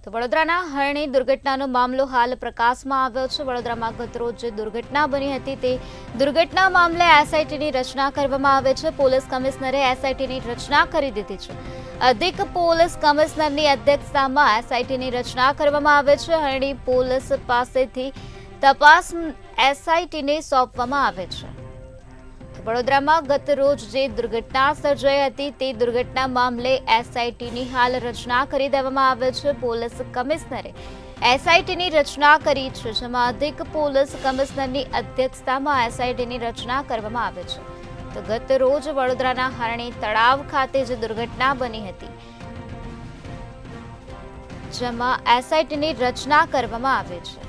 તો વડોદરાના હરણી દુર્ઘટનાનો મામલો હાલ પ્રકાશમાં આવ્યો છે। વડોદરામાં ગતરોજ જે દુર્ઘટના બની હતી તે દુર્ઘટના મામલે એસઆઈટીની રચના કરવામાં આવે છે। પોલીસ કમિશનરે એસઆઈટીની રચના કરી દીધી છે। અધિક પોલીસ કમિશનરની અધ્યક્ષતામાં એસઆઈટીની રચના કરવામાં આવે છે। હરણી પોલીસ પાસેથી તપાસ એસઆઈટીને સોંપવામાં આવે છે। વડોદરામાં ગત રોજ જે દુર્ઘટના સર્જાઈ હતી તે દુર્ઘટના મામલે એસઆઈટીની હાલ રચના કરી દેવામાં આવે છે। પોલીસ કમિશનરે એસઆઈટીની રચના કરી છે, જેમાં અધિક પોલીસ કમિશનરની અધ્યક્ષતામાં એસઆઈટીની રચના કરવામાં આવે છે। તો ગત રોજ વડોદરાના હરણી તળાવ ખાતે જે દુર્ઘટના બની હતી જેમાં એસઆઈટીની રચના કરવામાં આવે છે।